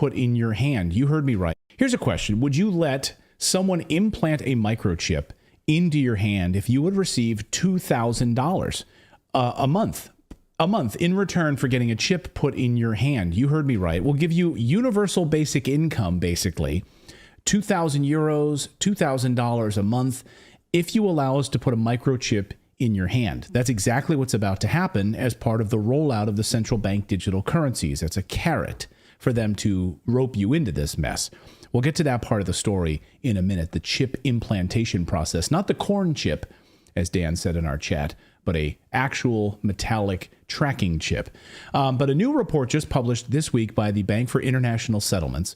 put in your hand. You heard me right. Here's a question. Would you let someone implant a microchip into your hand if you would receive $2,000 a month? A month in return for getting a chip put in your hand. You heard me right. We'll give you universal basic income, basically, 2,000 euros, $2,000 a month, if you allow us to put a microchip in your hand. That's exactly what's about to happen as part of the rollout of the central bank digital currencies. That's a carrot for them to rope you into this mess. We'll get to that part of the story in a minute, the chip implantation process, not the corn chip, as Dan said in our chat, but a actual metallic tracking chip. But a new report just published this week by the Bank for International Settlements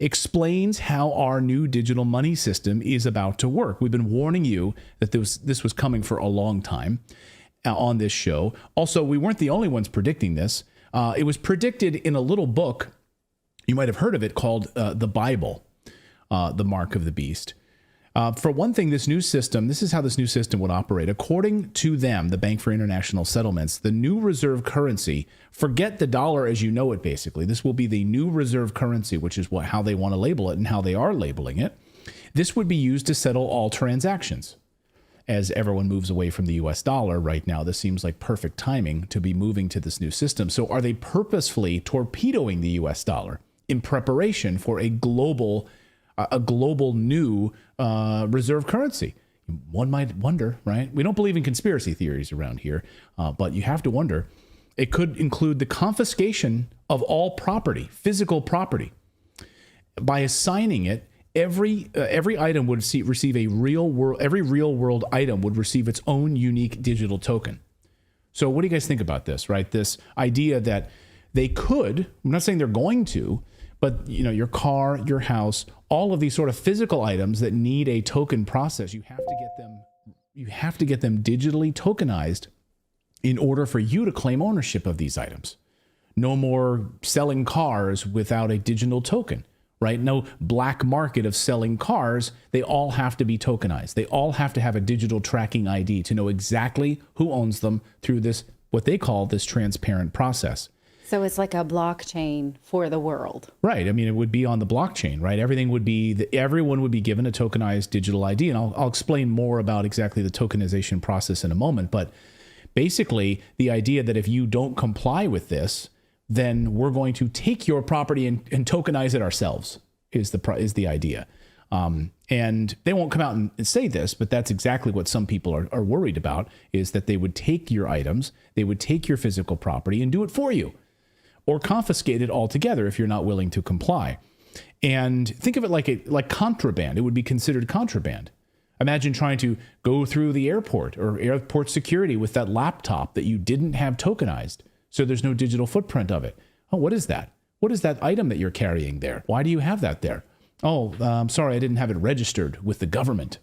explains how our new digital money system is about to work. We've been warning you that this was coming for a long time on this show. Also, we weren't the only ones predicting this. It was predicted in a little book, you might have heard of it, called The Bible, The Mark of the Beast. For one thing, this is how this new system would operate. According to them, the Bank for International Settlements, the new reserve currency, forget the dollar as you know it, basically. This will be the new reserve currency, which is how they want to label it and how they are labeling it. This would be used to settle all transactions. As everyone moves away from the US dollar right now, this seems like perfect timing to be moving to this new system. So are they purposefully torpedoing the US dollar in preparation for a global new reserve currency? One might wonder, right? We don't believe in conspiracy theories around here, but you have to wonder. It could include the confiscation of all property, physical property. By assigning it, every item would receive a real world. Every real world item would receive its own unique digital token. So, what do you guys think about this? Right, this idea that they could. I'm not saying they're going to. But, your car, your house, all of these sort of physical items that need a token process, you have to get them digitally tokenized in order for you to claim ownership of these items. No more selling cars without a digital token, right? No black market of selling cars. They all have to be tokenized. They all have to have a digital tracking ID to know exactly who owns them through this, what they call this transparent process. So it's like a blockchain for the world. Right. I mean, it would be on the blockchain, right? Everyone would be given a tokenized digital ID. And I'll explain more about exactly the tokenization process in a moment. But basically, the idea that if you don't comply with this, then we're going to take your property and tokenize it ourselves is the idea. And they won't come out and say this, but that's exactly what some people are worried about, is that they would take your items, they would take your physical property and do it for you, or confiscate it altogether if you're not willing to comply. And think of it like contraband. It would be considered contraband. Imagine trying to go through the airport or airport security with that laptop that you didn't have tokenized, so there's no digital footprint of it. Oh, what is that? What is that item that you're carrying there? Why do you have that there? Oh, I'm sorry, I didn't have it registered with the government.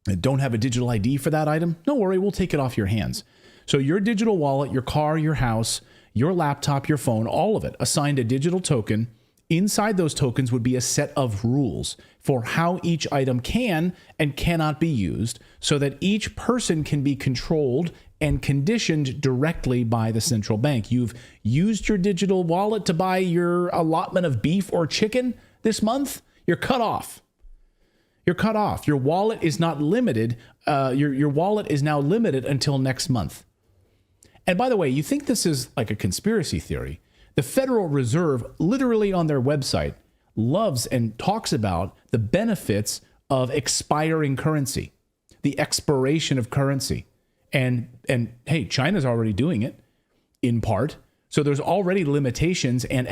I don't have a digital ID for that item? No worry, we'll take it off your hands. So your digital wallet, your car, your house, your laptop, your phone, all of it assigned a digital token. Inside those tokens would be a set of rules for how each item can and cannot be used so that each person can be controlled and conditioned directly by the central bank. You've used your digital wallet to buy your allotment of beef or chicken this month, you're cut off. You're cut off. Your wallet is not limited. Your wallet is now limited until next month. And by the way, you think this is like a conspiracy theory. The Federal Reserve, literally on their website, loves and talks about the benefits of expiring currency, the expiration of currency. And hey, China's already doing it in part. So there's already limitations and